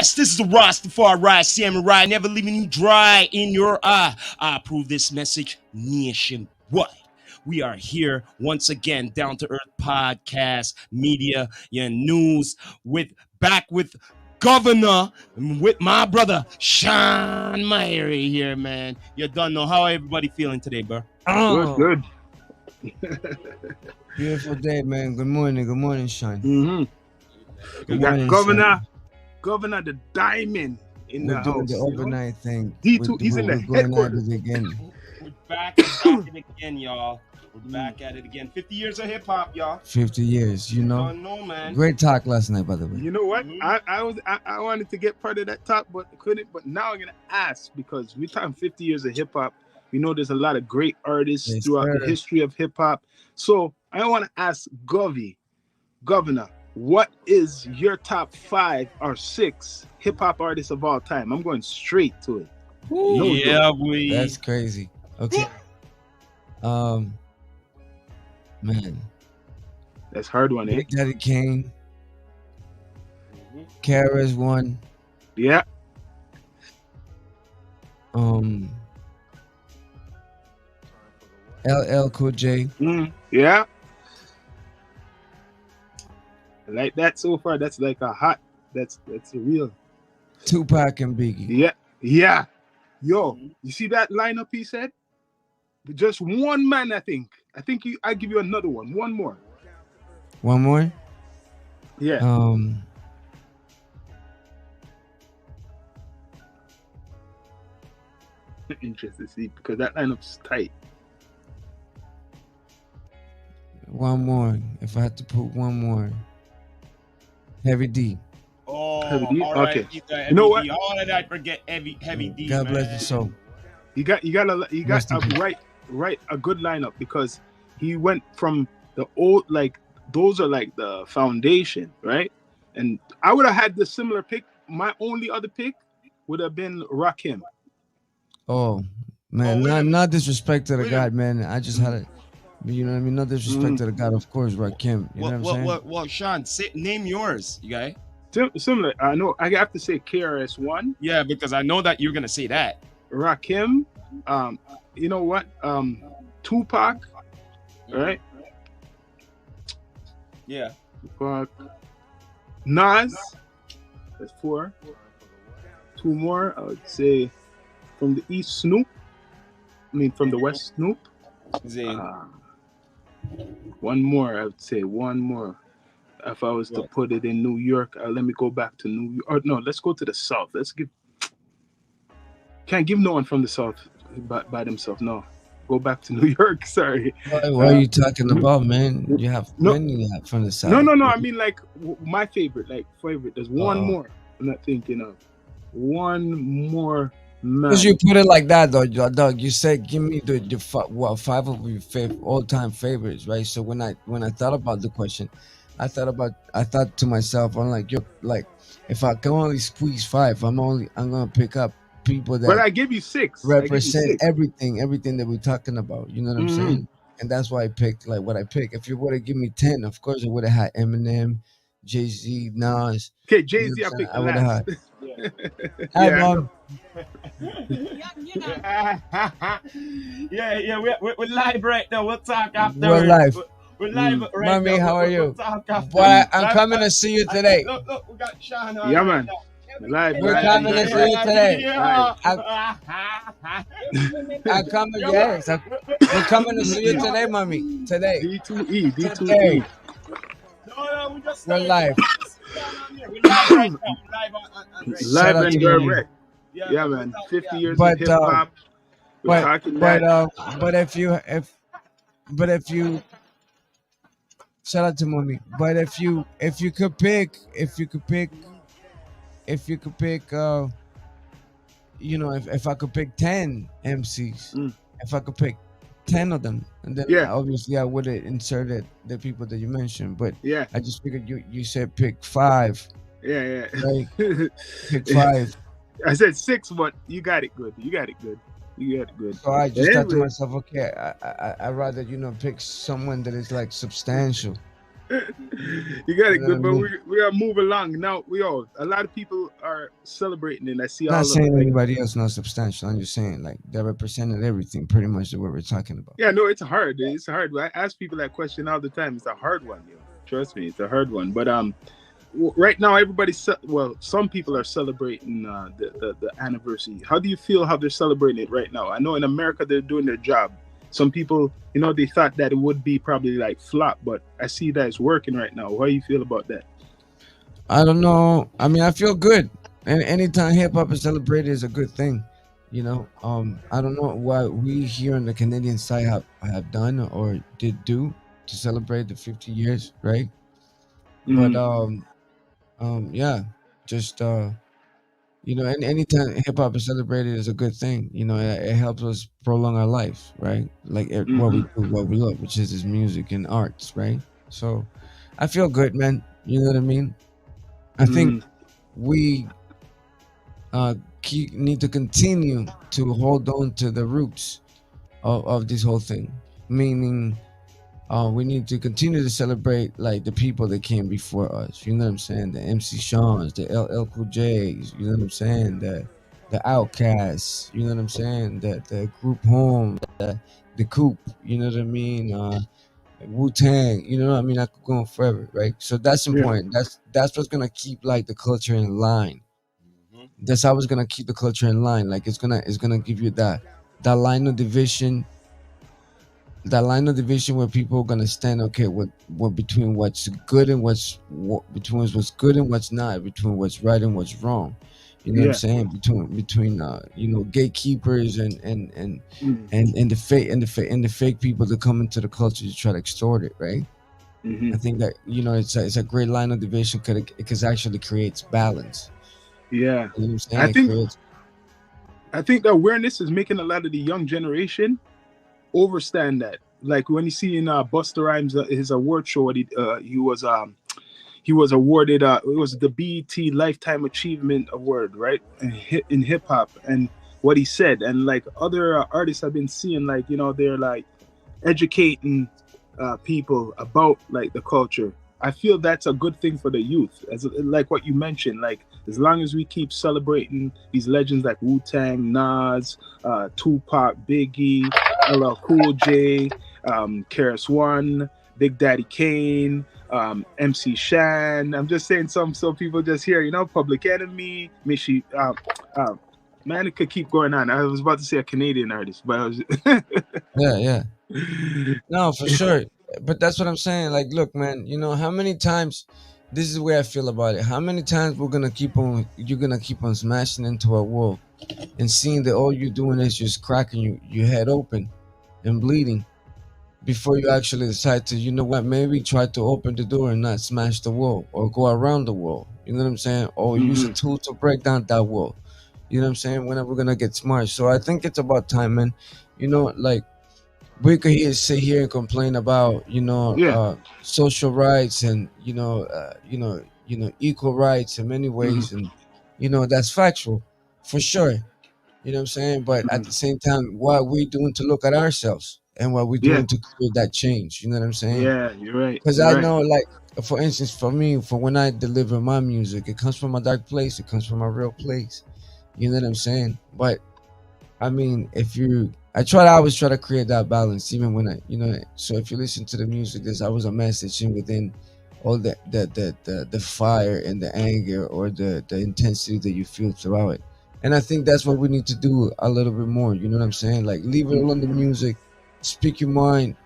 Yes, this is the Rastafari Samurai, never leaving you dry in your eye. I approve this message nationwide. We are here once again, Down to Earth Podcast, media, your news, with Governor, with my brother Sean Myrie here, man. You don't know how everybody feeling today, bro. Good. Beautiful day, man. Good morning, Sean. We got Governor the Diamond in the We're doing house. the overnight thing. D2, he's in the We're going at headquarters. it again. We're back at it again, y'all. We're back at it again. 50 years of hip hop, y'all. 50 years, you know. No, man. Great talk last night, by the way. You know what? I wanted to get part of that talk, but couldn't. But now I'm gonna ask because we're talking 50 years of hip hop. We know there's a lot of great artists Yes, throughout sir. the history of hip hop. So I want to ask Governor, what is your top 5 or 6 hip hop artists of all time? I'm going straight to it. No Yeah, we. That's crazy. Okay. Man. That's hard one, eh? Big Daddy Kane. Kara's one. Yeah. LL Cool J. Yeah. I like that so far. That's like a hot. That's a real. Tupac and Biggie. Yeah. Yo, you see that lineup he said? Just one man, I think. I give you another one. One more. One more? Yeah. Interesting to see because that lineup's tight. One more. If I had to put one more. Heavy D. Oh, Heavy D? all right. Okay. You know what? All of that forget heavy D. God man. bless his soul. You got Rest in peace. right a good lineup because he went from the old, like those are like the foundation, right? And I would have had the similar pick. My only other pick would have been Rakim. Oh man, not disrespect to the God, man. I just had it. You know what I mean? No disrespect to the God, of course, Rakim. You know what I'm saying? Well, Sean, name yours, you guys. Similar. I know. I have to say KRS-One. Yeah, because I know that you're gonna say that. Rakim. You know what? Tupac. Right. Yeah. Tupac. Nas. That's 4. 2 more. I would say from the East, Snoop. From the West, Snoop. One more. I would say one more. If I was to put it in New York, let me go back to New York. Or no, let's go to the South. Can't give no one from the South by themselves. No, go back to New York. Sorry. What are you talking about, man? You have many from the South. No. I mean, like my favorite. There's one more. I'm not thinking of one more. Because you put it like that, though, dog. You said, "Give me the 5 of your all-time favorites," right? So when I thought about the question, I thought to myself, I'm like, if I can only squeeze 5, I'm gonna pick up people that. But I give you 6. Represent everything that we're talking about. You know what I'm saying? And that's why I picked like what I picked. If you would have given me 10, of course I would have had Eminem, Jay-Z, Nas. Okay, Jay-Z, I picked last. Hi, Mom. Yeah, we're live right now. We'll talk after. We're live. We're live right now. Mommy, how are you? We'll talk after. Boy, I'm coming to see you today. Look, we got Sean on. Yeah, man. Live. We're coming to see you today. Yeah. I'm coming, yes. We're coming to see you today, Mommy. Today. D2E. Today. No, we just We're live. We're live right now. Live and to you. direct. Yeah, man. 50 years But, of hip hop. But if you shout out to Mommy. But if you could pick if I could pick 10 MCs, if I could pick 10 of them, and then obviously I would have inserted the people that you mentioned, but I just figured you said pick 5. Yeah. Right? Pick 5. I said 6, but you got it good. So I just thought to myself, okay, I rather pick someone that is like substantial. You got You it know what I good, but mean? we are moving along now. A lot of people are celebrating, and I see Not all of saying like, anybody else not substantial. I'm just saying like they represented everything pretty much that what we're talking about. yeah, no, it's hard. It's hard. I ask people that question all the time. It's a hard one, yo. Trust me, it's a hard one. But right now well, some people are celebrating the anniversary. How do you feel how they're celebrating it right now? I know in America they're doing their job. Some people, they thought that it would be probably like flop, but I see that it's working right now. How do you feel about that? I don't know. I mean, I feel good, and anytime hip hop is celebrated is a good thing. I don't know what we here on the Canadian side have done or did do to celebrate the 50 years, right? But Mm, yeah, just and anytime hip hop is celebrated is a good thing. It helps us prolong our life, right? Like what we mm-hmm, do, what we love, which is this music and arts, right? So I feel good, man. You know what I mean? I think mm, we uh, need to continue to hold on to the roots of this whole thing. Meaning, we need to continue to celebrate like the people that came before us. You know what I'm saying? The MC Shawns, the LL Cool J's. You know what I'm saying? The Outcasts. You know what I'm saying? The Group Home, the Coop. You know what I mean? Wu Tang. You know what I mean? I could go on forever, right? So that's yeah, important. That's what's gonna keep like the culture in line. Mhm. That's how it's gonna keep the culture in line. Like it's gonna give you that line of division, that line of division where people are gonna stand. Okay, what between what's good and between what's good and what's not, between what's right and what's wrong. You know what I'm yeah, saying? Between gatekeepers mm, and the fake people that come into the culture to try to extort it, right? hmm, I think that it's a great line of division because it actually creates balance. yeah. You know what I'm I saying? It think creates. I think the awareness is making a lot of the young generation overstand that. Like when you see in Busta Rhymes his award show, he was awarded it was the BET Lifetime Achievement Award, right? In hip hop, and what he said, and like other artists I've been seeing, like they're like educating people about like the culture. I feel that's a good thing for the youth, as like what you mentioned. Like as long as we keep celebrating these legends like Wu Tang, Nas, Tupac, Biggie, LL Cool J, Karis One, Big Daddy Kane, MC Shan. I'm just saying some people just here, Public Enemy, Mishi. Man, it could keep going on. I was about to say a Canadian artist, but I was. Yeah, yeah. No, for sure. But that's what I'm saying. Like, look, man, how many times this is the way I feel about it. How many times you're gonna keep on smashing into a wall and seeing that all you're doing is just cracking your head open and bleeding before you actually decide to, you know what, maybe try to open the door and not smash the wall or go around the wall. You know what I'm saying? Or use a Hmm. tool to break down that wall. You know what I'm saying? When are we gonna get smart? So I think it's about time, man. Like we could sit here and complain about Yeah. social rights and equal rights in many Hmm. ways, and that's factual for sure. You know what I'm saying? But at Hmm. the same time, what are we doing to look at ourselves and what we're Yeah. doing to create that change? You know what I'm saying? Yeah. You're right. Because You're I right. know, like, for instance, for me, for when I deliver my music, it comes from a dark place. It comes from a real place. You know what I'm saying? But I mean, I always try to create that balance, even when So if you listen to the music, there's always a message in within all the fire and the anger or the intensity that you feel throughout it. And I think that's what we need to do a little bit more. You know what I'm saying? Like, leave it all on the Mhm. music, speak your mind,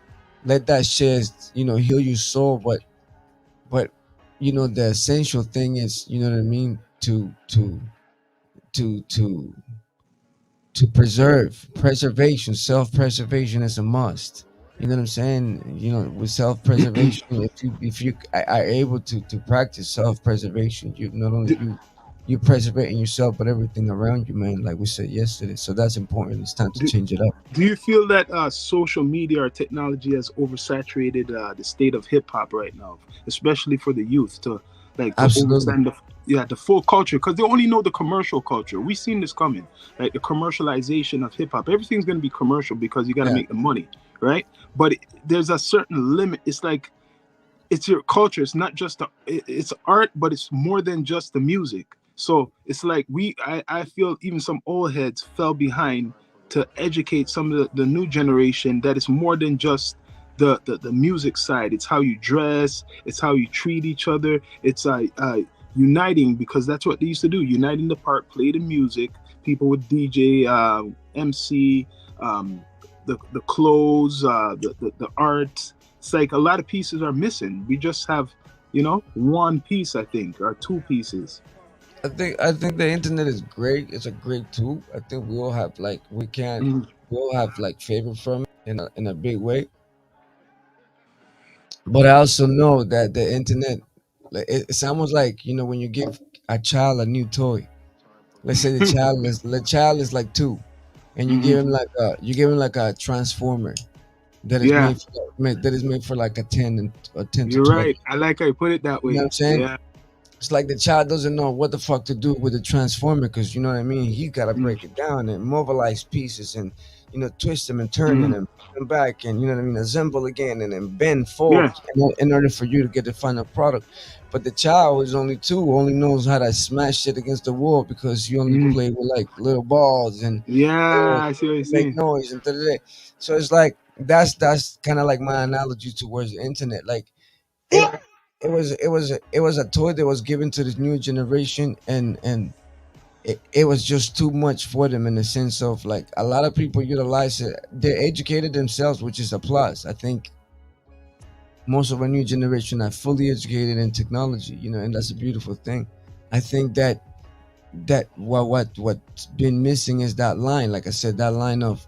let that shit, heal your soul. But the essential thing is, you know what I mean, to to preservation. Self-preservation is a must. You know what I'm saying? With self-preservation, if you are able to practice self-preservation, you not only do, you preservating yourself but everything around you, man, like we said yesterday. So that's important. It's time to do, change it up. do you feel that social media or technology has oversaturated the state of hip hop right now, especially for the youth to Absolutely. understand the full culture, because they only know the commercial culture. We've seen this coming, like the commercialization of hip hop. Everything's going to be commercial because you got to Yeah. make the money, right? But there's a certain limit. It's like it's your culture. It's not just it's art, but it's more than just the music. So it's like I feel even some old heads fell behind to educate some of the new generation that it's more than just the music side. It's how you dress, it's how you treat each other. It's uniting, because that's what they used to do. Uniting the part, play the music. People would DJ, MC, the clothes, the art. It's like a lot of pieces are missing. We just have, one piece, I think, or two pieces. I think the internet is great. It's a great tool. I think we all have like Mm. we all have like favor from it in a big way. But I also know that the internet, like it's almost like when you give a child a new toy. Let's say the child is like 2, and you Hmm. give him like a transformer that is Yeah, made for like a 10 to you're 12. right. I like how you put it that You know what way. I'm saying? Yeah. It's like the child doesn't know what the fuck to do with the transformer, because you know what I mean. He gotta Mm. break it down and mobilize pieces, and twist them and turn them Hmm. and put them back, and you know what I mean. Assemble again and then bend, fold Yeah. in order for you to get the final product. But the child who's only 2 only knows how to smash it against the wall, because you only Mm. play with like little balls and Yeah, oh, I see what you're make saying. noise and da-da-da. So it's like that's kind of like my analogy towards the internet. Like it it was a toy that was given to this new generation, and it was just too much for them, in the sense of like a lot of people utilize it. They educated themselves, which is a plus. I think most of our new generation are fully educated in technology, and that's a beautiful thing. I think that what's been missing is that line, like I said, that line of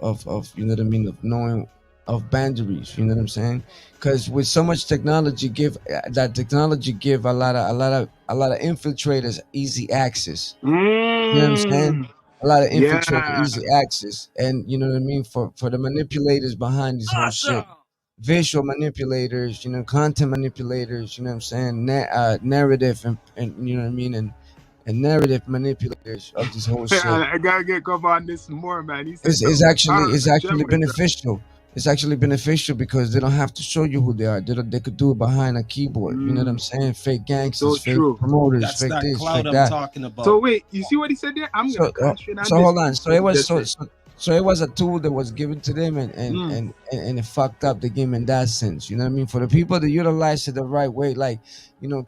you know what I mean, of knowing, of boundaries, you know what I'm saying? Because with so much technology, give a lot of infiltrators easy access, you know what I'm saying? Mm. A lot of infiltrators Yeah. easy access, and you know what I mean, for the manipulators behind this whole shit, Awesome. visual manipulators, content manipulators, you know what I'm saying, narrative, and you know what I mean, and narrative manipulators of this whole shit. I gotta get Gov on this more, man. He said It's, some it's actually a it's gem actually right there. beneficial. It's actually beneficial because they don't have to show you who they are. They could do it behind a keyboard. You know what I'm Mm. saying? Fake So gangsters, fake true. promoters, That's fake that this, cloud fake I'm that. talking So about. wait, you see what he said there? I'm So, gonna concentrate on so this hold on. piece. So What it he was just so, said. so so it was a tool that was given to them, Mm. and it fucked up the game in that sense. You know what I mean? For the people that utilize it the right way, like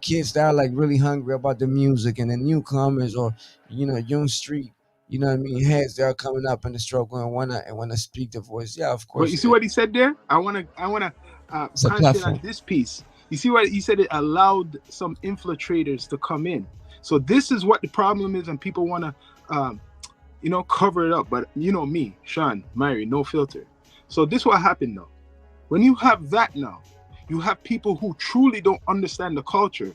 kids that are like really hungry about the music, and the newcomers, or young street. You know what I mean? Heads that are coming up in the struggle and wanna speak the voice. Yeah, of But course, you see what he said there? I wanna it's a concentrate on platform. this piece. You see what he said? It allowed some infiltrators to come in. So this is what the problem is, and people wanna um, cover it up. But me, Sean, Myri, no filter. So this what happened now. When you have that now, you have people who truly don't understand the culture,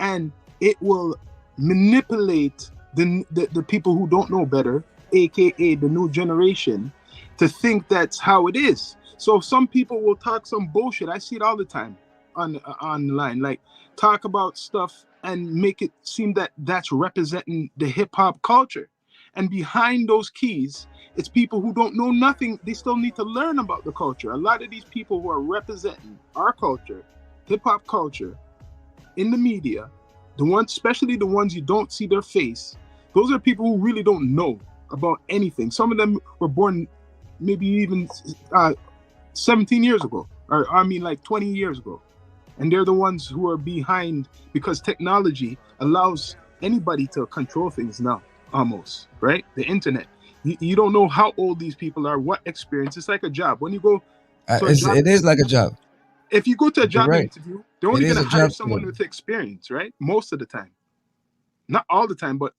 and it will manipulate the people who don't know better, aka the new generation, to think that's how it is. So some people will talk some bullshit. I see it all the time online, like talk about stuff and make it seem that that's representing the hip hop culture. And behind those keys, it's people who don't know nothing. They still need to learn about the culture. A lot of these people who are representing our culture, hip hop culture, in the media, the ones, especially the ones you don't see their face, those are people who really don't know about anything. Some of them were born maybe even 17 years ago, or I mean like 20 years ago. And they're the ones who are behind, because technology allows anybody to control things now, almost, right? The internet. You don't know how old these people are, what experience. It's like a job. When you go to a job It is like a interview, job. if you go to a You're job right. interview, they're It only going is to a hire job to someone them. with experience, right? Most of the time. Not all the time, but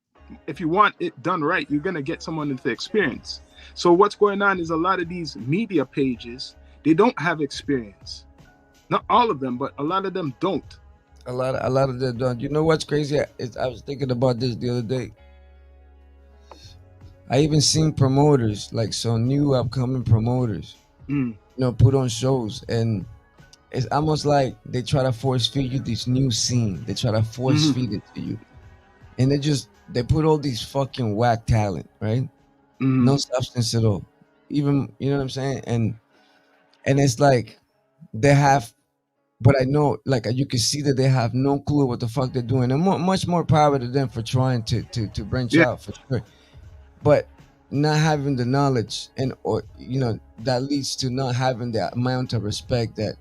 if you want it done right, you're going to get someone with experience. So what's going on is a lot of these media pages, they don't have experience. Not all of them, but a lot of them don't. A lot of them don't. You know what's crazy? I was thinking about this the other day. I even seen promoters, like some new upcoming promoters, Mm. put on shows, and it's almost like they try to force feed you this new scene. They try to force Mm-hmm. feed it to you, and they put all these fucking whack talent, right? Mm-hmm. No substance at all. Even you know what I'm saying, and it's like they have but I know, like, you can see that they have no clue what the fuck they're doing, and much more power to them for trying to branch Yeah. out for sure. But not having the knowledge, and or that leads to not having the amount of respect that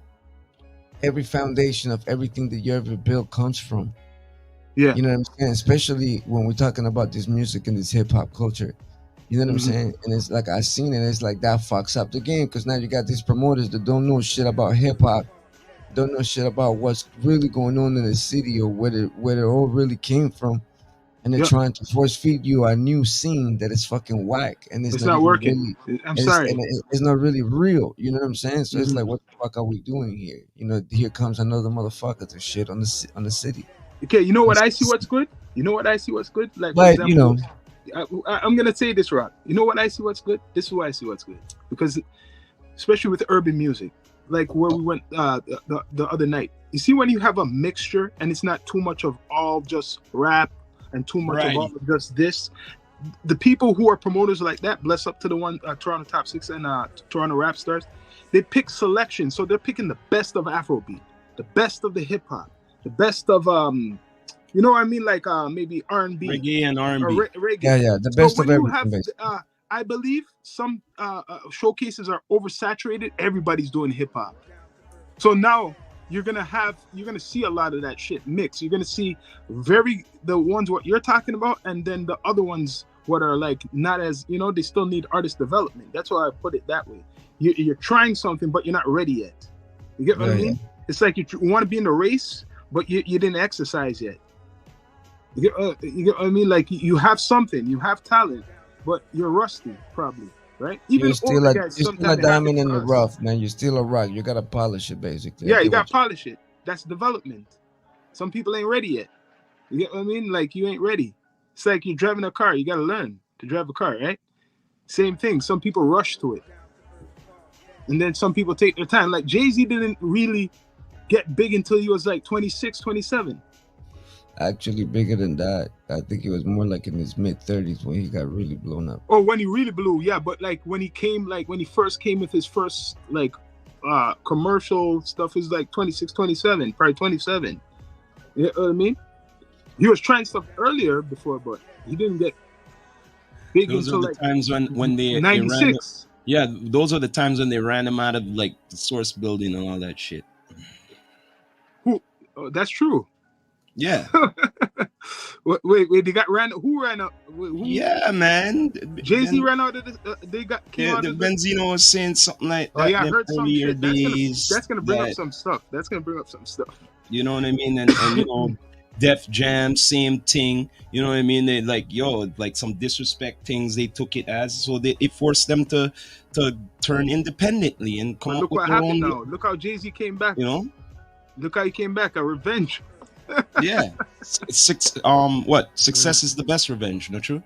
every foundation of everything that you ever built comes from. Yeah. You know what I'm saying? Especially when we're talking about this music and this hip hop culture. You know what I'm Mhm. saying? And it's like I seen it. It's like that fucks up the game because now you got these promoters that don't know shit about hip hop, don't know shit about what's really going on in the city or where it all really came from, and they're Yeah. trying to force feed you a new scene that is fucking whack, and it's It's not not even working. really, I'm and it's, sorry. it's not really real. You know what I'm saying? So it's Mhm. like, what the fuck are we doing here? Here comes another motherfucker to shit on on the city. Okay, you know what I see It's- what's good? You know what I see what's good? Like, for But example, I'm gonna say this, Rock. You know what I see what's good? This is why I see what's good. Because especially with urban music, like where we went the other night. You see when you have a mixture and it's not too much of all just rap and too much of all Right. of just this. The people who are promoters like that, bless up to the one Toronto Top Six and Toronto Rap Stars, they pick selection. So they're picking the best of Afrobeat, the best of the hip hop, the best of you know what I mean, like maybe R&B Reggae and or R&B. yeah, reggae. yeah, the So best of when you everything, have, basically. I believe some showcases are oversaturated. Everybody's doing hip hop. So now you're gonna see a lot of that shit mix. You're gonna see the ones what you're talking about, and then the other ones what are like not as they still need artist development. That's why I put it that way. You're trying something, but you're not ready yet. You get what I Yeah, yeah. mean? It's like you want to be in the race, but you didn't exercise yet. You get what I mean? Like you have something, you have talent, but you're rusty, probably, right? Even older guys You're still sometimes a it happens diamond in to the us. rough, man. You're still a rock. You gotta polish it, basically. I Yeah, you get got what to polish it. That's development. Some people ain't ready yet. You get what I mean? Like you ain't ready. It's like you're driving a car. You got to learn to drive a car, right? Same thing. Some people rush to it, and then some people take their time. Like Jay-Z didn't really get big until he was like 26, 27. actually bigger than that. I think it was more like in his mid 30s when he got really blown up. Or when he really blew, yeah. But like when he came, like when he first came with his first like commercial stuff, is like 26, 27, probably 27. You know what I mean? He was trying stuff earlier before, but he didn't get big Those are until the like times when they ran. 96. Yeah, those are the times when they ran him out of like the source building and all that shit. Who? Oh, that's true. Yeah. Wait, they got ran. Who ran out? Who? Yeah, man. Jay-Z ran out of the. They got came out The of the. Benzino was saying something like Oh that yeah, I them heard some earlier shit. That's days gonna bring up that some stuff. That's gonna bring up some stuff. you know what I mean, and Def Jam, same thing. You know what I mean? They like like some disrespect things. They took it as so it forced them to turn independently and come But up look with what their happened own. now. Look how Jay-Z came back. You know? Look how he came back. A revenge. Yeah. What success is the best revenge? Not true?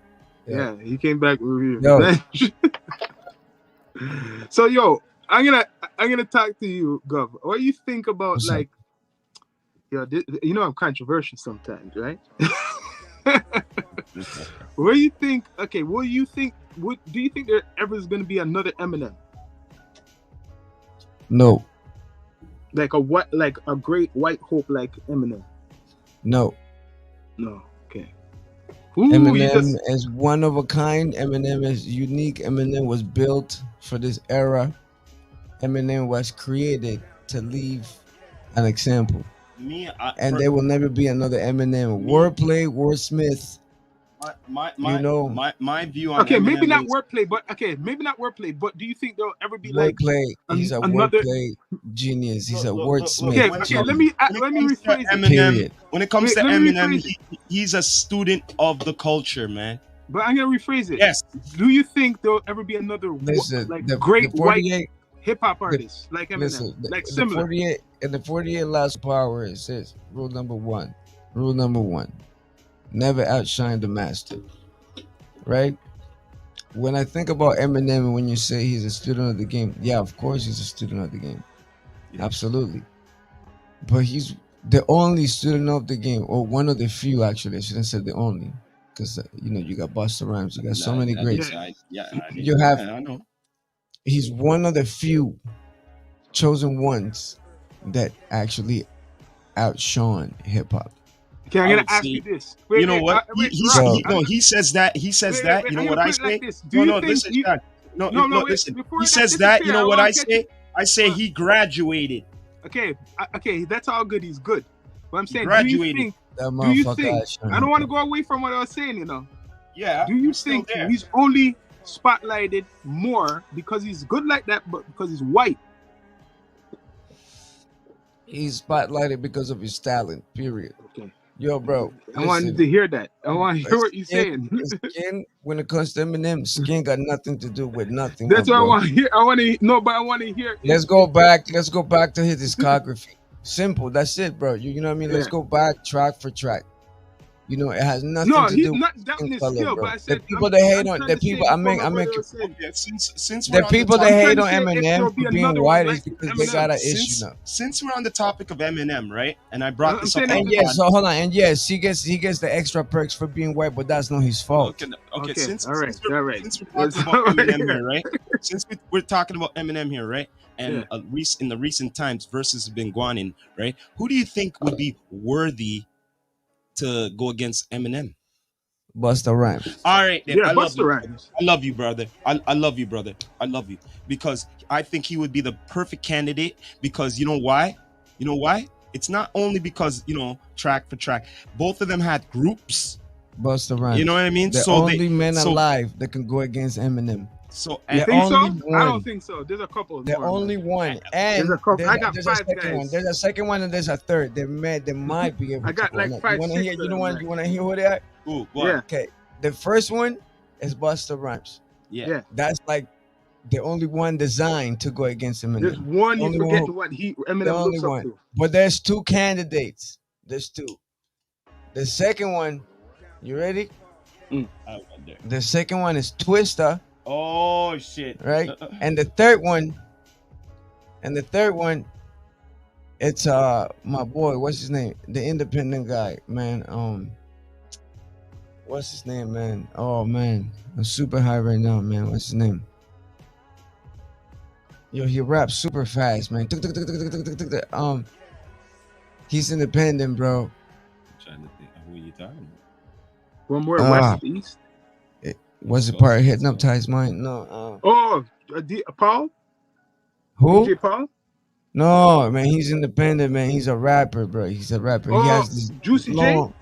Yeah, he came back with Yo. revenge. So I'm gonna talk to you, Gov. What do you think about What's up? like, I'm controversial sometimes, right? What do you think? Okay, what do you think? What do you think there ever is gonna be another Eminem? No, Like a great white hope like Eminem? no. No. Okay. Ooh, you Eminem just is one of a kind. Eminem is unique. Eminem was built for this era. Eminem was created to leave an example. Me, And there will never be another Eminem. Me- Wordplay, wordsmith. my view on okay. Maybe Eminem not is wordplay, but maybe not wordplay. But do you think there'll ever be like Wordplay. He's a another? wordplay genius. He's a Look, wordsmith. Okay. Let me comes to rephrase it. Eminem, Period. when it comes Wait, to let me Eminem, rephrase he's a student of the culture, man. But I'm gonna rephrase it. Yes. Do you think there'll ever be another Listen, like the great white 48. hip hop artist like Eminem, Listen, like the similar? 48 and the 48 laws of power. It says rule number one. Rule number one: never outshine the master. Right? When I think about Eminem, and when you say he's a student of the game, yeah, of course he's a student of the game. Yeah. Absolutely. But he's the only student of the game, or one of the few, actually. I shouldn't say the only, because you got Busta Rhymes, you got so many greats. You have. I know. He's one of the few chosen ones that actually outshone hip hop. Okay, I'm I gonna would ask say, you this. you Wait, know wait, what? wait, Rock. So No, he says that. He says Wait, wait, that. wait. You know I'm what gonna I put it like say? this. Do No, you no, think listen, he? Chad. No, No, no, wait. listen. Before He that says that. You disappear, know I what want I to catch say? it. I say he graduated. Okay, okay, that's all good. He's good. But I'm He saying, graduated. that do you motherfucker think? outshone I don't hip want to hop. go away from what I was saying. Yeah, Do you I'm still think there. he's only spotlighted more because he's good like that, but because he's white? He's spotlighted because of his talent. Period. Okay. Yo, bro, I wanted listen. to hear that. I want to hear what you're Skin, saying. skin. When it comes to Eminem, skin got nothing to do with nothing, my That's what I boy. want to hear. I want to no, but I want to hear. Let's go back. Let's go back to his discography. Simple. That's it, bro. You know what I mean? Let's Yeah. go back track for track. You know, it has nothing No, to he's do with not skin doubting his color, skill, but bro. I The said people that hate I'm on trying the to say people, I before make, my I brother make it. was saying. Okay, since we're The on the people that I'm topic, trying hate to on say if Eminem there'll be for being another white one is like because they Eminem. got an issue since now. since we're on the topic of Eminem, right? And I brought I'm this up saying on And the yes, pod. so hold on. And yes, he gets the extra perks for being white, but that's not his fault. Okay. Okay, Since all right, since we're all right. since we're That's talking about all right. Eminem here, right? Since we're talking about Eminem here, right? Yeah. And in the recent times, versus have been going in, right? Who do you think would be worthy to go against Eminem? Busta Rhymes. All right, then. Yeah, I love Busta you. Rhymes. I love you, brother. I love you, brother. I love you because I think he would be the perfect candidate. Because you know why? You know why? It's not only because track for track. Both of them had groups. Busta You know what Rhymes. I mean? The So only man so alive that can go against Eminem. so You The think only so? I don't one. think so. There's a couple The more, only man. one. There's a And couple. I got there's a five second one. guys. There's a second one and there's a third. They might be able I to got go. like Now, you five, wanna six hear of you know them, what man. you wanna hear who they are? ooh, Yeah, what? Okay. The first one is Busta Rhymes. Yeah. yeah. That's like the only one designed to go against There's Eminem. one you Only forget one what the Eminem only looks up one. to. But there's two candidates. There's two. The second one, you ready? I went there. The second one is Twister, Oh shit! right? Uh, And the third one, it's my boy, what's his name? The independent guy, man. What's his name, man? Oh man, I'm super high right now, man. What's his name? Yo, he raps super fast, man. Tuk, tuk, tuk, tuk, tuk, tuk, tuk, tuk, tuk. He's independent, bro. I'm trying to think. Who are you talking about? One more Ah. west, east. Was it part of Hypnotize Mind? No. Oh, Paul, Who? DJ Paul. No, man. He's independent, man. He's a rapper, bro. He's a rapper. He Oh, has this Juicy J. long.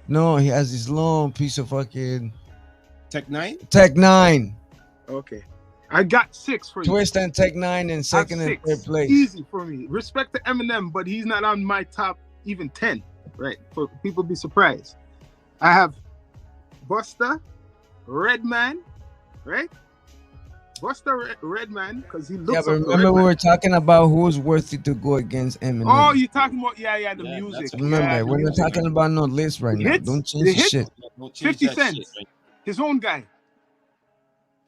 No, he has this long piece of fucking Tech Nine. Tech Nine. Okay, I got six for you. Twist and Tech Nine in I have second and six. third place. Easy for me. Respect to Eminem, but he's not on my top even 10. Right? For people be surprised. I have Busta, Redman, right? Busta Redman, because he Yeah, looks but up to remember we Redman. were talking about who's worthy to go against Eminem. Oh, you're talking about the Yeah, music. that's- Remember, Yeah, the we're not music. talking about no list right The now. hits? Don't The change the hits? shit. Don't change 50 that cents. shit, right? His own guy.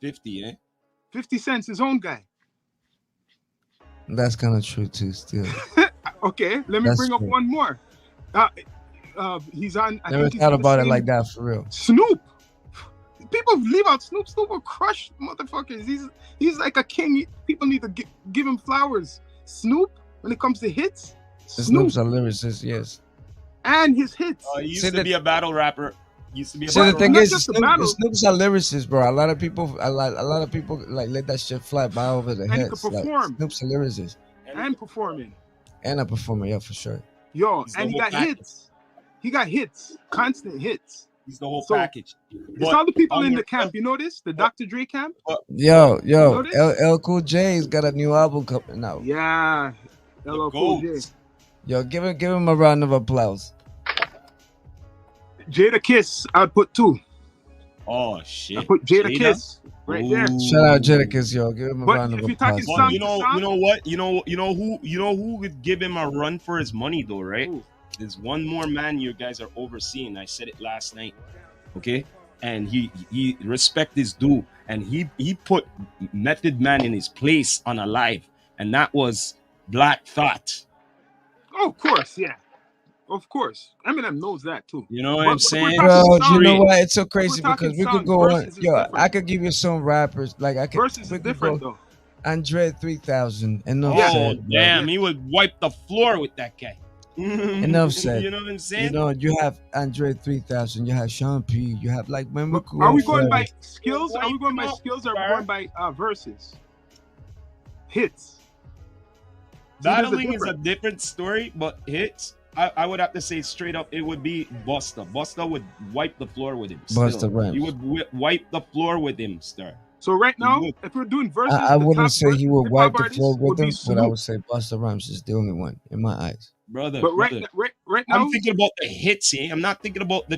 50, eh? 50 cents, his own guy. That's kind of true too. Still, Okay, let me That's bring up true. one more. He's on. I never think he's thought on the about it same- like that for real. Snoop. People leave out Snoop. Snoop will crush motherfuckers. He's like a king. People need to give him flowers. Snoop, when it comes to hits, Snoop Snoop's a lyricist, yes. and his hits. He used See, to the- be a battle rapper. Used to be a So the battle thing not rapper. is, just the Snoop, battle. Snoop's a lyricist, bro. A lot of people like let that shit fly by over their And he heads. can Like, perform. Snoop's a lyricist And performing. and a performer, yeah, for sure. Yo, He's the and he whole got package. hits. He got hits. Constant hits. He's the whole So, package. It's But all the people on in your- the camp. You know this? The Dr. Dre camp? Yo, Notice? L Cool J's got a new album coming out. Yeah. the LL Cool J. GOAT. Yo, give him a round of applause. Jada Kiss, I'd put two. Oh shit. I put Jada Kiss right there. Ooh. Shout out Jadakiss, yo. Give him a But round of if you're applause. talking But song you to know song, what? You know who would give him a run for his money though, right? Ooh. There's one more man you guys are overseeing. I said it last night. Okay? And he respect his due. And he put Method Man in his place on Alive. And that was Black Thought. Oh, of course, yeah. Of course. Eminem knows that too. You know what But I'm if saying? we're talking Bro, songs, you know Great. what? It's so crazy talking because we could songs, go on. verses is Yo, different. I could give you some rappers. Like I could. Versus we is could different go, though. Andre 3000. Enough Yeah. Oh said, bro. damn, he would wipe the floor with that guy. Enough said. You know what I'm You saying? know, you have Andre 3000. You have Sean P. You have like when we But grew are up we going by first. skills? Are we going by skills or are we going by verses? Hits. See, there's a Battling is a difference. different story, but hits, I would have to say straight up, it would be Busta. Busta would wipe the floor with him. Busta Still. Rhymes. He would wipe the floor with him, sir. So right now, would. if we're doing verses, I the wouldn't top say he would hip wipe hop the floor artist with would be him, but I Snoop. would say Busta Rhymes is the only one in my eyes. Brother, But brother. right now, I'm thinking about the hits, eh? I'm not thinking about the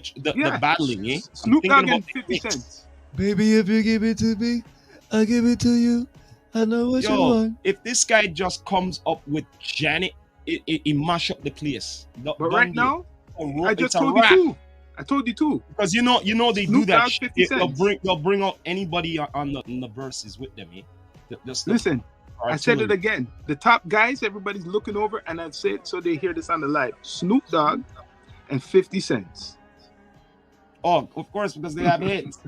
battling, eh? I'm Snoop thinking Dogg about and the 50 hits. Cent. Baby, if you give it to me, I'll give it to you. I know what you Yo, want. if this guy just comes up with Janet, he mash up the place. But right now, I just it's a told you wrap. two. I told you two. Because you know they do Snoop that Dogg, shit. 50 Cent. They'll bring out anybody on the verses with them, eh? Listen, I said it again. The top guys, everybody's looking over, and I've said so they hear this on the live. Snoop Dogg and 50 Cent. Oh, of course, because they have hits.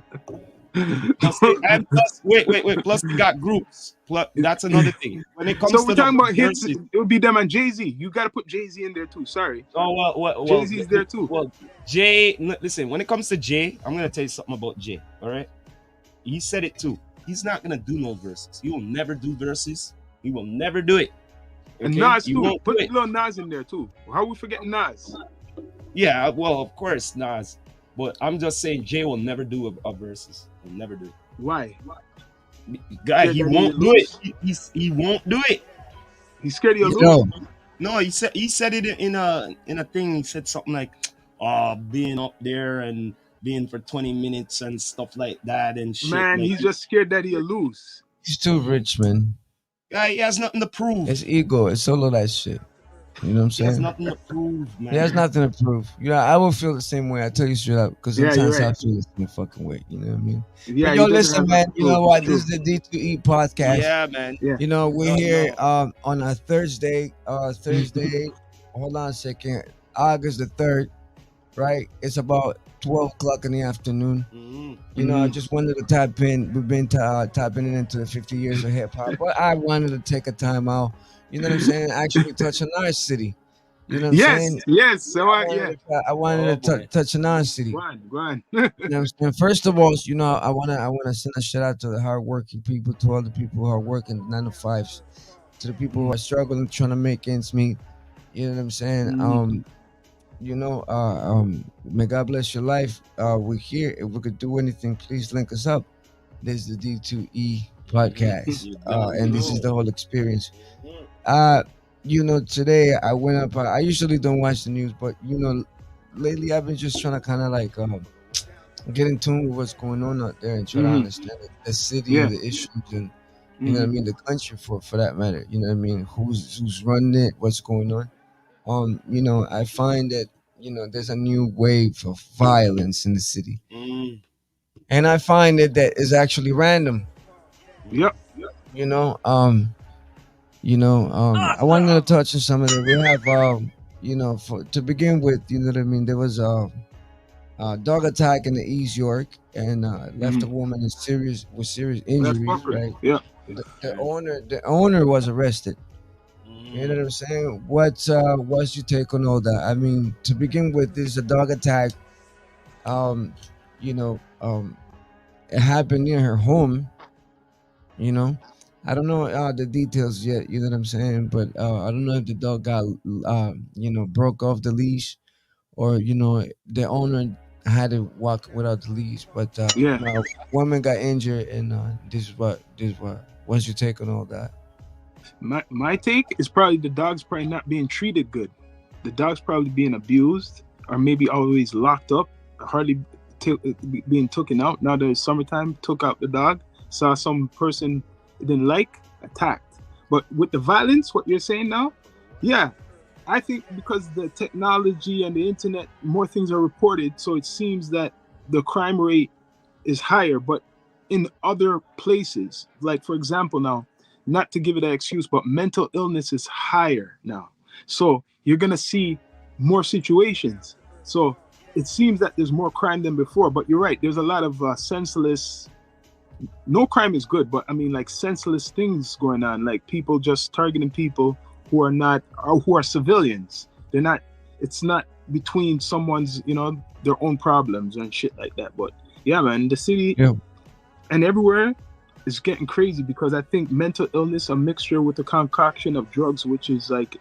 Plus, wait. Plus, they got groups. Plus, that's another thing. When it comes So to we're the talking about hits. verses, It would be them and Jay-Z. You got to put Jay-Z in there too. Sorry. oh well, Jay-Z's there too. Well, Jay, listen. When it comes to Jay, I'm gonna tell you something about Jay. All right, he said it too. He's not gonna do no verses. He will never do verses. He will never do it. And Okay? Nas He too. won't Put do it. little Nas in there too. How are we forgetting Nas? Yeah, well, of course, Nas. But I'm just saying, Jay will never do a verses. He'll never do it. Why? Guy, Yeah, he that won't he do it. lose. He won't do it. He's scared he'll lose. No, No, he said it in a thing. He said something like, being up there and being for 20 minutes and stuff like that and shit. Man, like, he's just scared that he'll lose. he's too rich, man. guy, he has nothing to prove. It's ego. It's all of that shit. You know what I'm He has saying? nothing to prove, man. He has nothing to prove. You know, I will feel the same way. I tell you straight up, because Yeah, sometimes you're I right. feel the same fucking way. You know what I mean? Yeah, But he yo, doesn't listen, have man. nothing to You know prove. what? True. This is the D2E podcast. Yeah, man. Yeah. You know, we're No, here no. on a Thursday. Thursday. Hold on a second. August the 3rd, right? It's about 12 o'clock in the afternoon. Mhm. You know, I just wanted to tap in. We've been tapping into the 50 years of hip hop, but I wanted to take a time out. You know what I'm saying? Actually touch on our city. You know what I'm Yes, saying? yes. So yeah. I wanted Oh, to boy. touch on our city. Go on, go on. You know what I'm saying? First of all, you know, I wanna send a shout out to the hardworking people, to all the people who are working 9 to 5s, to the people who are struggling, trying to make ends meet. You know what I'm saying? Mhm. You know, may God bless your life. We're here. If we could do anything, please link us up. This is the D2E podcast, You don't and this is know. the whole experience. You know, today I went up. I usually don't watch the news, but you know, lately I've been just trying to kind of like get in tune with what's going on out there and try to Mhm. understand the city Yeah. and the issues and you know what I mean, the country for that matter. You know what I mean, who's running it, what's going on. You know, I find that you know there's a new wave of violence in the city, Mm. and I find that is actually random. Yep. You know, I wanted to touch on some of it. We have, you know, to begin with, you know what I mean. There was a dog attack in the East York, and left a woman with serious That's injuries. fucker. Right, Yeah. the owner was arrested. You know what I'm saying? What's your take on all that? I mean, to begin with, there's a dog attack. Um, you know, it happened near her home. You know, I don't know the details yet. You know what I'm saying? But I don't know if the dog got you know, broke off the leash, or you know, the owner had to walk without the leash. But Yeah. you know, woman got injured, and what's your take on all that? My take is probably the dog's probably not being treated good. The dog's probably being abused, or maybe always locked up, hardly being taken out. Now that it's summertime, took out the dog, saw some person it didn't like, attacked. But with the violence, what you're saying now, yeah, I think because the technology and the internet, more things are reported, so it seems that the crime rate is higher. But in other places, like for example now, not to give it an excuse, but mental illness is higher now. So you're going to see more situations. So it seems that there's more crime than before. But you're right. There's a lot of senseless no crime is good, but I mean, like senseless things going on, like people just targeting people who are not, or who are civilians. They're not. It's not between someone's, their own problems and shit like that. But yeah, man, the city Yeah. and everywhere is getting crazy because I think mental illness, a mixture with the concoction of drugs, which is like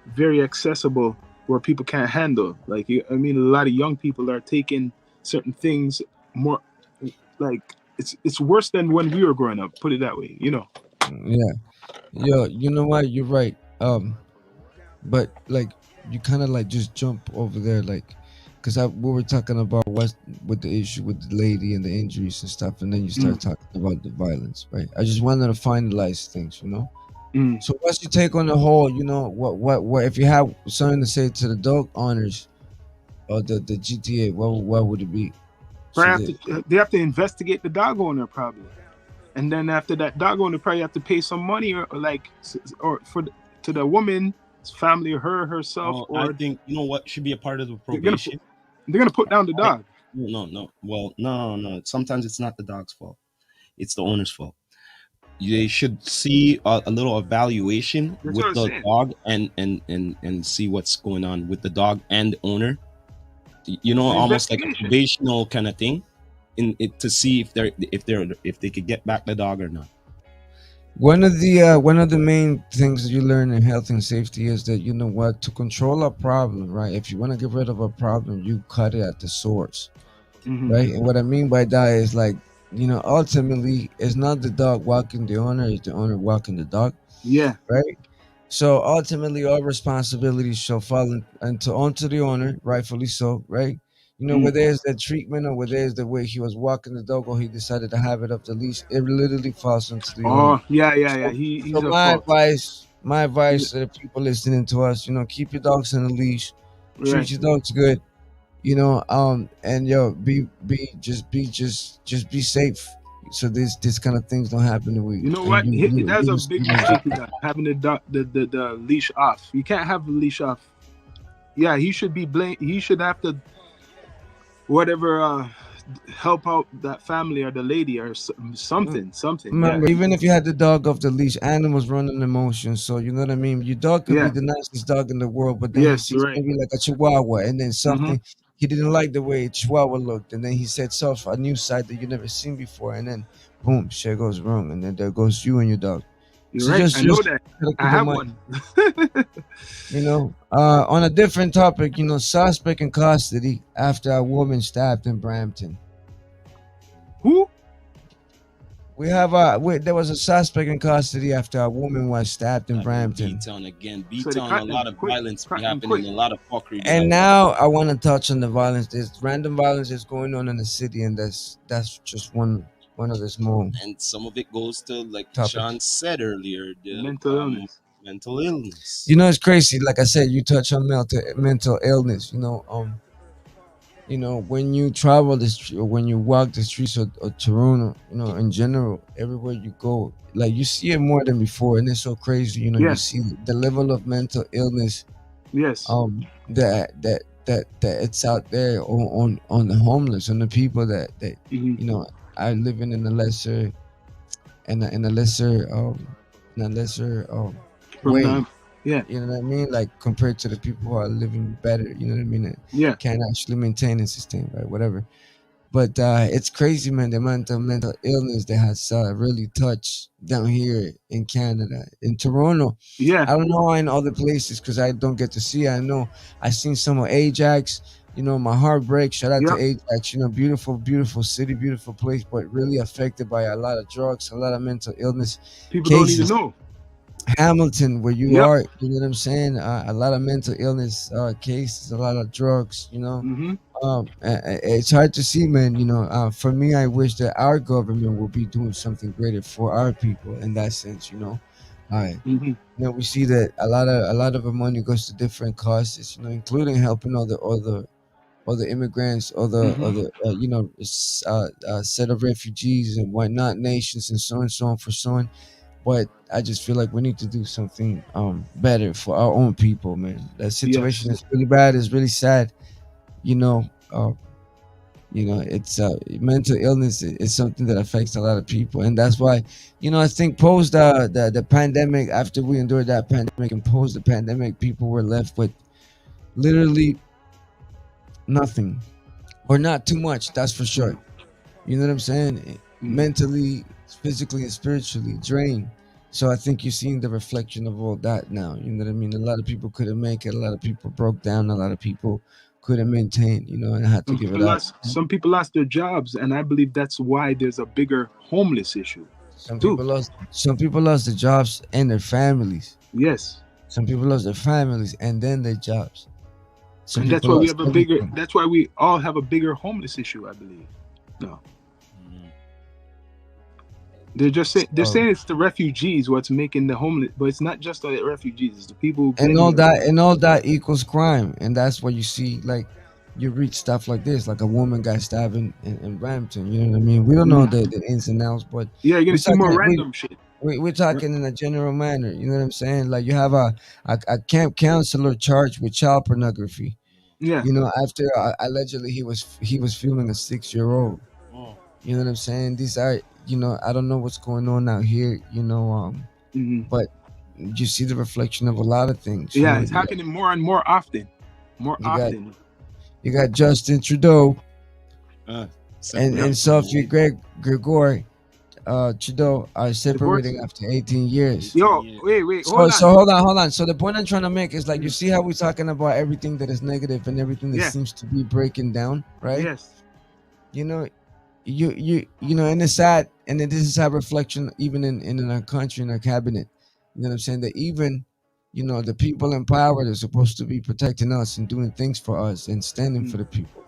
very accessible, where people can't handle. Like, I mean, a lot of young people are taking certain things more, like it's worse than when we were growing up. Put it that way, Yeah. Yo, you know what? You're right. But like you kind of like just jump over there, like, because we were talking about what's with the issue with the lady and the injuries and stuff, and then you start Mm, talking about the violence, right? I just wanted to finalize things. mm. So what's your take on the whole? What if you have something to say to the dog owners or the GTA? What would it be? So that They have to investigate the dog owner probably, and then after that, dog owner probably have to pay some money, or like, or to the woman's family, or her herself, Well, I or think you know what should be a part of the they're gonna put probation. they're gonna put down the Right? dog. No, no. Well, no, no. Sometimes it's not the dog's fault. It's the owner's fault. They should see a little evaluation That's what with I'm the saying. dog and see what's going on with the dog and the owner. An Almost like a investigation. probational kind of thing, in it to see if they could get back the dog or not. one of the main things that you learn in health and safety is that you know what, to control a problem, right? If you want to get rid of a problem, you cut it at the source, Hmm. right? And what I mean by that is like, ultimately, it's not the dog walking the owner, it's the owner walking the dog, Yeah. right? So ultimately, all responsibilities shall fall onto the owner, rightfully so, right? Mm. Where there's the treatment or where there's the way he was walking the dog or he decided to have it up the leash, it literally falls onto the owner. Oh, yeah, yeah, yeah. So, He's so a my fault. advice, my He's, advice to the people listening to us, keep your dogs on the leash, treat right. your dogs good, and yo, just be safe. So this kind of things don't happen to we You know and what? It has a big you mistake with that, having the leash off. You can't have the leash off. Yeah, he should be blamed. He should have to whatever, help out that family or the lady or something. Yeah, Remember, even if you had the dog off the leash, animals run on emotions. So you know what I mean. Your dog could be yeah, the nicest dog in the world, but then he yes, sees right. maybe like a Chihuahua, and then Mm-hmm. something he didn't like the way a Chihuahua looked, and then he sets off a new side that you never seen before, and then boom, shit goes wrong, and then there goes you and your dog. You're So right. just I know just that. gotta I keep in have mind, one. on a different topic, suspect in custody after a woman stabbed in Brampton. Who? There was a suspect in custody after a woman was stabbed in Brampton. B-Town again. So they B-Town, a caught lot them of quick. violence be Caught them happening, quick. a lot of fuckery be And happening. now I want to touch on the violence. There's random violence that's going on in the city, and that's just one of the small And some of it goes to, like Sean topics. said earlier, the Mental illness. mental illness. It's crazy. Like I said, you touch on mental illness. When you travel the street or when you walk the streets of Toronto, in general, everywhere you go, like you see it more than before, and it's so crazy. You Yeah. see the level of mental illness Yes. that it's out there on the homeless, on the people that Hmm. are living in a lesser in a lesser From way. them. Yeah. You know what I mean? Like compared to the people who are living better. You know what I mean? That Yeah. can actually maintain and sustain, right? Whatever. But it's crazy, man. The amount of mental illness that has really touched down here in Canada, in Toronto. Yeah. I don't know in other places because I don't get to see. I know I seen some of Ajax. My heart breaks. Shout out to Yep. Ajax. Beautiful, beautiful city, beautiful place, but really affected by a lot of drugs, a lot of mental illness People don't even cases. know. Hamilton, where you Yep. are, you know what I'm saying? A lot of mental illness cases, a lot of drugs. Hmm. It's hard to see, man. For me, I wish that our government will be doing something greater for our people in that sense. Hmm. We see that a lot of the money goes to different causes. Including helping other immigrants, Hmm. set of refugees and whatnot, nations and so on for so on. But I just feel like we need to do something better for our own people, man. That situation Yes. is really bad. It's really sad. You know, uh, You know, it's mental illness is something that affects a lot of people, and that's why, you know, I think post the pandemic, after we endured that pandemic and post the pandemic, people were left with literally nothing, or not too much. That's for sure. You know what I'm saying? Mm. Mentally, physically, and spiritually drained. So I think you're seeing the reflection of all that now. You know what I mean? A lot of people couldn't make it. A lot of people broke down. A lot of people couldn't maintain. You know, and I had to give it up. Some people lost their jobs, and I believe that's why there's a bigger homeless issue too. Some people lost their jobs and their families. Yes, Some people lost their families and then their jobs. Some and that's people why we lost have a bigger. everything. That's why we all have a bigger homeless issue. I believe. No, they're So, saying it's the refugees what's making the homeless, but it's not just the refugees. It's the people who've and been all here. that and all that equals crime, and that's what you see. Like, you read stuff like this, like a woman got stabbed in Brampton. You know what I mean? We don't know Mhm. the ins and outs, but Yeah, you're gonna we're see more talking random shit. we're Right? talking in a general manner. You know what I'm saying? Like, you have a camp counselor charged with child pornography. Yeah. You know, after allegedly he was filming a 6-year-old. You know what I'm saying? These are, you know, I don't know what's going on out here. You know, Hmm. but you see the reflection of a lot of things. You Yeah, know, it's happening more and more often. More you got often. you got Justin Trudeau Uh, Yep. and separating from the Sophie woman. Gregoire Trudeau are separating Divorcing. after 18 years. 18 Yo, years. wait, So hold so on. hold on. So the point I'm trying to make is, like, you Mm. see how we're talking about everything that is negative and everything that Yeah. seems to be breaking down, right? Yes. You know, you know, and it's sad, and this is sad reflection even in our country, in our cabinet. You know what I'm saying? That even, you know, the people in power, they're supposed to be protecting us and doing things for us and standing Mm. for the people.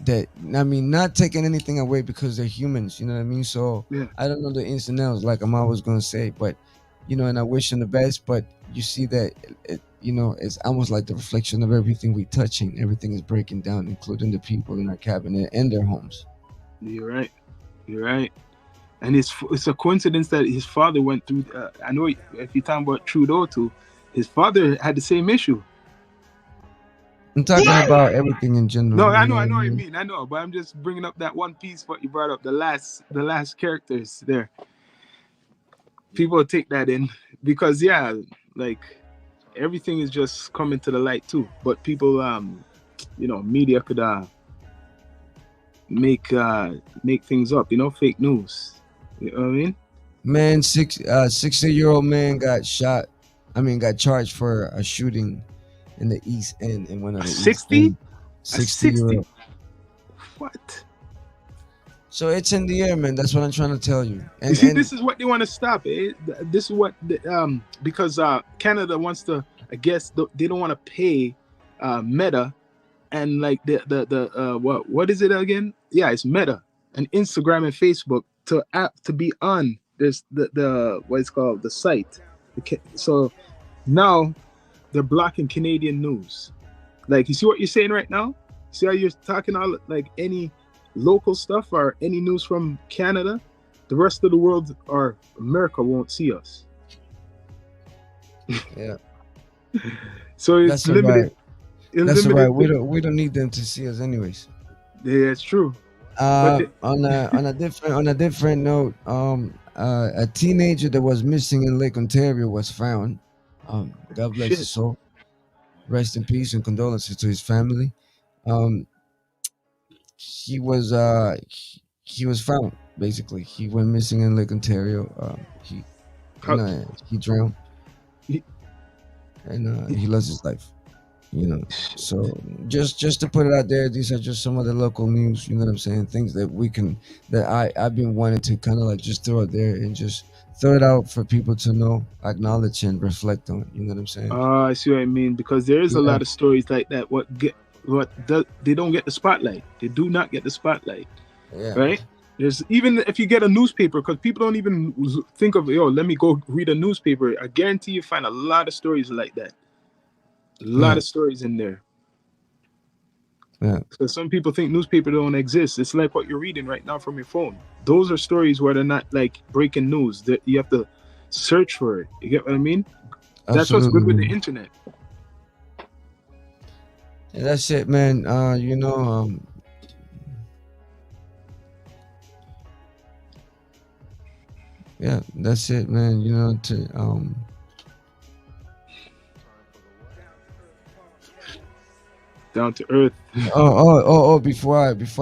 That, I mean, not taking anything away, because they're humans. You know what I mean? So Yeah. I don't know the ins and outs, like I'm always gonna say, but, you know, and I wish them the best. But you see that you know, it's almost like the reflection of everything we touching. Everything is breaking down, including the people in our cabinet and their homes. You're right. You're right. And it's a coincidence that his father went through. I know if you're talking about Trudeau too, his father had the same issue. I'm talking What? about everything in No, general. I You know, know I what I know what you mean? mean. I know, but I'm just bringing up that one piece. What you brought up, the last characters there. People take that in because yeah, like everything is just coming to the light too. But people, media could make things up. Fake news. You know what I mean? Man, 60-year-old man got shot. I mean, got charged for a shooting in the East End, in one of A the East 60? End. A 60 year 60? old. What? So it's in the air, man. That's what I'm trying to tell you. You And see, and this is what they want to stop. This is what because Canada wants to. I guess they don't want to pay Meta and like the what is it again? Yeah, it's Meta and Instagram and Facebook to be on this the what it's called the site. So now they're blocking Canadian news. Like, you see what you're saying right now? See how you're talking all like any local stuff or any news from Canada? The rest of the world or America won't see us. yeah, So it's that's all right. limited. It's That's all right. limited. We don't need them to see us anyways. Yeah, it's true. But On a different note, a teenager that was missing in Lake Ontario was found. God bless his shit. soul. Rest in peace and condolences to his family. Um, he was found, basically. He went missing in Lake Ontario. How, He drowned, he- and he lost his life. You know, so just to put it out there, these are just some of the local news. You know what I'm saying? Things that I've been wanting to kind of like just throw it there and just throw it out for people to know, acknowledge, and reflect on. You know what I'm saying? I see what I mean, because there is a Yeah, lot of stories like that. They don't get the spotlight. They do not get the spotlight, yeah. right? There's even if you get a newspaper, because people don't even think of let me go read a newspaper. I guarantee you find a lot of stories like that. A lot Yeah, of stories in there. yeah. So some people think newspaper don't exist. It's like what you're reading right now from your phone. Those are stories where they're not like breaking news. That you have to search for it. You get what I mean? That's what's Absolutely, good with the man. internet. Yeah, that's it, man. yeah, that's it, man. You know, to Down to earth. before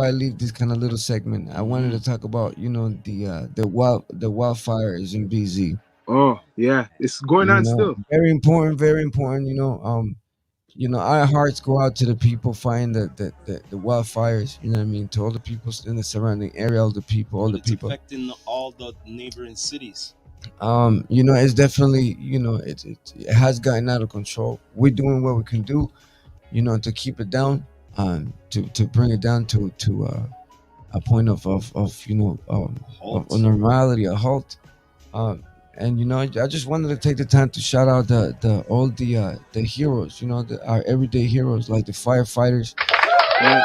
I leave this kind of little segment, I wanted to talk about, you know, the wildfires in BZ. Oh yeah, it's going You on know, still. very important, very important. You know, our hearts go out to the people fighting the wildfires. You know what I mean? To all the people in the surrounding area, all And the it's people. affecting all the neighboring cities. You know, it's definitely, you know, it has gotten out of control. We're doing what we can do, you know, to keep it down, to bring it down to a point of you know, of Halt. normality, a halt. Um, and you know, I just wanted to take the time to shout out the all the heroes, you know, our everyday heroes like the firefighters, Yeah.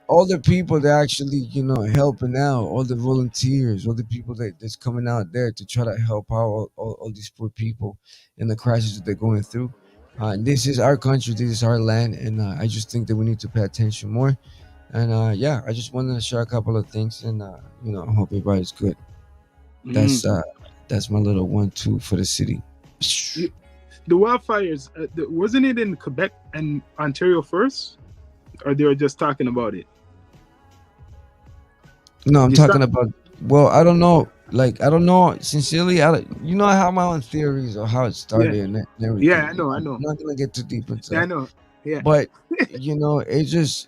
all the people that actually, you know, helping out, all the volunteers, all the people that's coming out there to try to help out all these poor people in the crisis that they're going through. This is our country, this is our land, and I just think that we need to pay attention more. And yeah, I just wanted to share a couple of things, and you know, I hope everybody's good. Mm. That's uh, that's my little 1-2 for the city. You- The wildfires, wasn't it in Quebec and Ontario first, or they were just talking about it? No, I'm They talking start, about. Well, I don't know. Like, I don't know. Sincerely, you know, I have my own theories of how it yeah, started and yeah, everything. I You know, I know, I'm know, not gonna get too deep into yeah, I that. know, yeah, But you know, it just,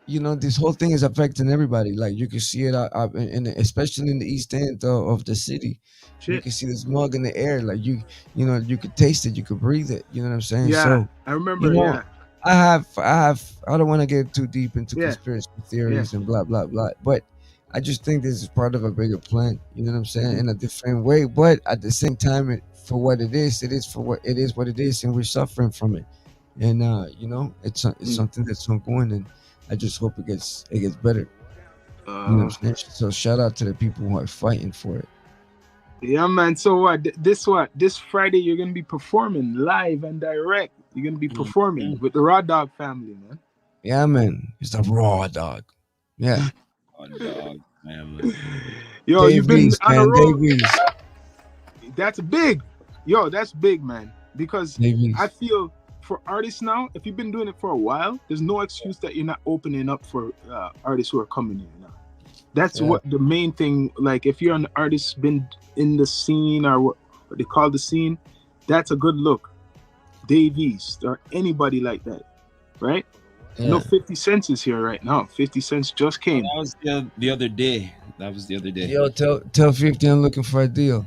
you know, this whole thing is affecting everybody. Like, you can see it out especially in the east end of the city. You shit, can see the smog in the air. Like, you know, you could taste it, you could breathe it. You know what I'm saying? yeah, So, I you remember, know, yeah, I don't want to get too deep into yeah, conspiracy yeah, theories and blah blah blah. But I just think this is part of a bigger plan. You know what I'm saying? In a different way, but at the same time, for what it is for what it is, and we're suffering from it. And you know, it's mm. something that's ongoing, and I just hope it gets better. You know uh, what I'm saying? So shout out to the people who are fighting for it. yeah, man. So this Friday you're gonna be performing live and direct. You're gonna be performing Mhm. with the Raw Dog family, man. Yeah, man, it's the raw dog. Yeah, Hot dog family. Yo, you've been Davies, on the man, road. Davies, That's big. Yo, that's big, man. Because I Davies. feel for artists now, if you've been doing it for a while, there's no excuse that you're not opening up for artists who are coming here now. That's Yeah. what the main thing. Like, if you're an artist been in the scene or what they call the scene, that's a good look. Davies or anybody like that, right? I know Yeah. 50 Cents is here right now. 50 Cents just Oh, came. that was the other day. That was the other day. Yo, tell 50 I'm looking for a deal.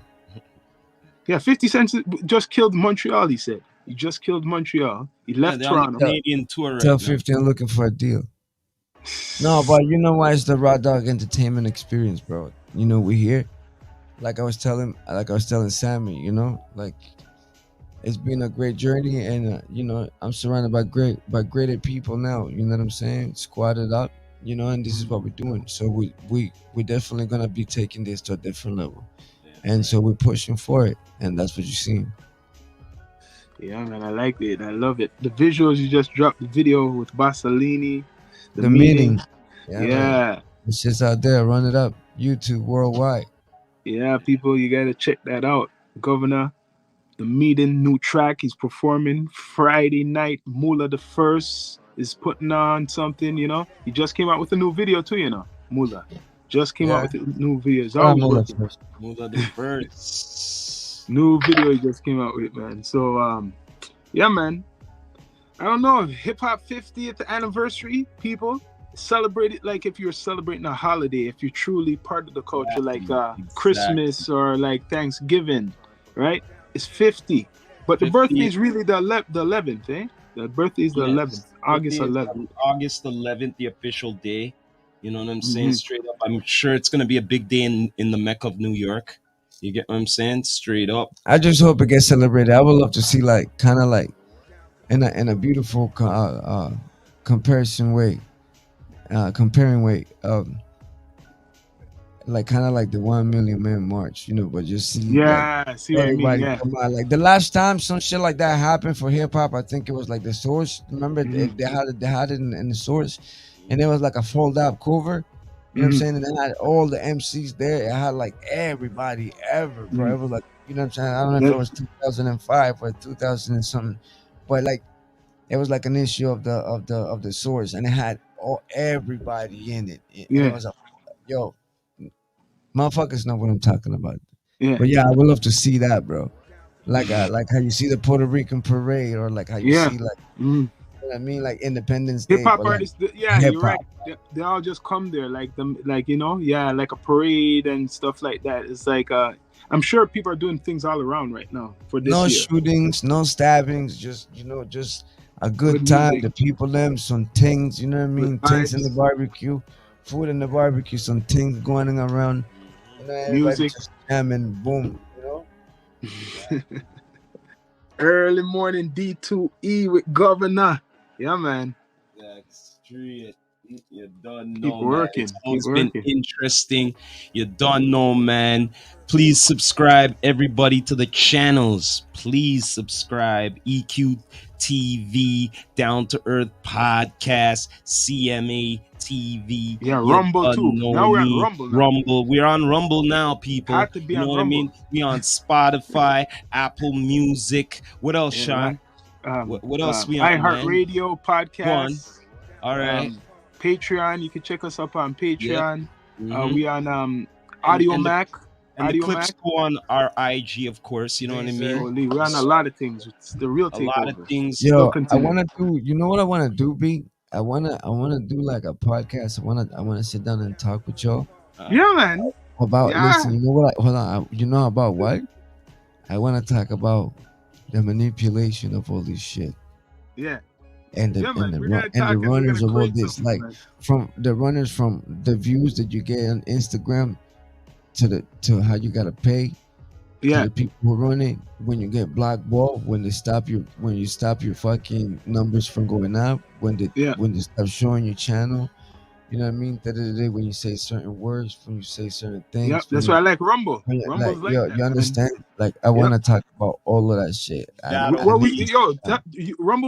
Yeah, 50 Cent just killed Montreal, he said. He just killed Montreal. He Yeah, left they're on the Toronto. Canadian tour Tell right now. 50 I'm looking for a deal. No, but you know why it's the Raw Dog Entertainment Experience, bro. You know, we here. Like I was telling Sammy, you know, like it's been a great journey, and you know, I'm surrounded by greater people now. You know what I'm saying? Squatted up, you know, and this is what we're doing. So we definitely gonna be taking this to a different level, Yeah, and so we're pushing for it, and that's what you're seeing. Yeah, man, I like it. I love it. The visuals you just dropped, the video with Basalini, the The meeting. meeting, yeah, man. Yeah, It's just out there. Run it up. YouTube worldwide. yeah, people, you gotta check that out. Governor, the meeting, new track. He's performing Friday night. Mula the First is putting on something, you know. He just came out with a new video too, you know. Mula just came out Yeah. with a new video. He's Shout out always Mola working. first. Mula the first. New video he just came out with, man. So yeah, man. I don't know, hip hop 50th anniversary, people celebrate it like if you're celebrating a holiday, if you're truly part of the culture, like Exactly. Christmas or like Thanksgiving, right? It's 50. But the 50. birthday is really the 11th, eh? The birthday is the 11th, August 11th. August 11th, the official day. You know what I'm saying? Mhm. Straight up. I'm sure it's gonna be a big day in the Mecca of New York. You get what I'm saying? Straight up. I just hope it gets celebrated. I would love to see like kind of like in a beautiful comparison way, comparing way, like kind of like the 1 million man march, you know, but just see like Yeah, see what I mean? everybody Yeah. come out. Like the last time some shit like that happened for hip hop, I think it was like the Source. Remember Mhm. they had it in the Source, and it was like a fold out cover. You know what I'm saying? And it had all the MCs there. It had like everybody ever, bro. It was like, you know what I'm saying? I don't know if it was 2005 or 2000 and something, but like it was like an issue of the source, and it had everybody in it. And it was a yo, motherfuckers know what I'm talking about. Yeah. But yeah, I would love to see that, bro. Like how you see the Puerto Rican parade, or like how you see like you know what I mean, like Independence Day. Hip hop but, like, artists, yeah, you're right. They all just come there, like them, like you know, yeah, like a parade and stuff like that. It's like I'm sure people are doing things all around right now for this no year. shootings, no stabbings, just just a good time. music. The people them some things, you know what I mean? Good Things in the vibes. barbecue, food in the barbecue, some things going around. You know, everybody Music. just jamming, boom. You know. Early morning D2E with Gov'nah. Yeah, man. That's straight. You don't Keep know, man. working. It's Keep always been working. interesting. You don't know, man. Please subscribe, everybody, to the channels. Please subscribe. EQ TV, Down to Earth Podcast, CMA TV. Yeah, You Rumble don't too. know Now we're on me. Rumble now. Rumble. We're on Rumble now, people. Had to be You know on what I Rumble. mean? We on Spotify, Apple Music. What else, Yeah, Sean? man. What else we on, man? iHeartRadio podcast. All right. Patreon. You can check us up on Patreon. Mhm. We on Audio Mac. And the Audio clips Mac. go on our IG, of course. You know what I mean? Holy, we're on a lot of things. It's the real A takeover. lot of things. Yo, Still I continue. wanna do. You know what I wanna do, B? I wanna do like a podcast. I wanna sit down and talk with y'all Yeah, man. about. Yeah. Listen, you know what? Hold on. You know about what? I wanna talk about the manipulation of all this shit. Yeah. And the Yeah, man. and the We're run gonna and talk the and we're runners gonna of all create this, something, like man. from the runners, from the views that you get on Instagram to how you gotta pay. Yeah. To the people who run it, when you get blackballed, when you stop your fucking numbers from going up, when they stop showing your channel, you know what I mean? When you say certain words, when you say certain things, Yeah. That's why I like Rumble. Rumble's like that. you Man. understand? Like I want to talk about all of that shit. Rumble's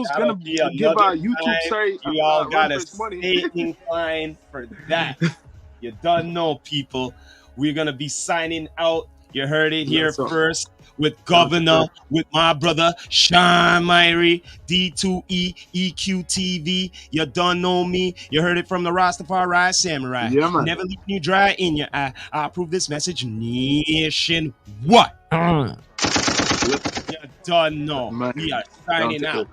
That'll gonna be give another YouTube time. You all run gotta for its money. stay inclined for that. You don't know, people. We're gonna be signing out. You heard it here first with Gov'nah, with my brother Sean Myrie, D2E EQ TV. You don't know me. You heard it from the Rastafari Samurai. Yeah, man. Never leaving you dry in your eye. I approve this message nationwide. You don't know. Man. We are signing out.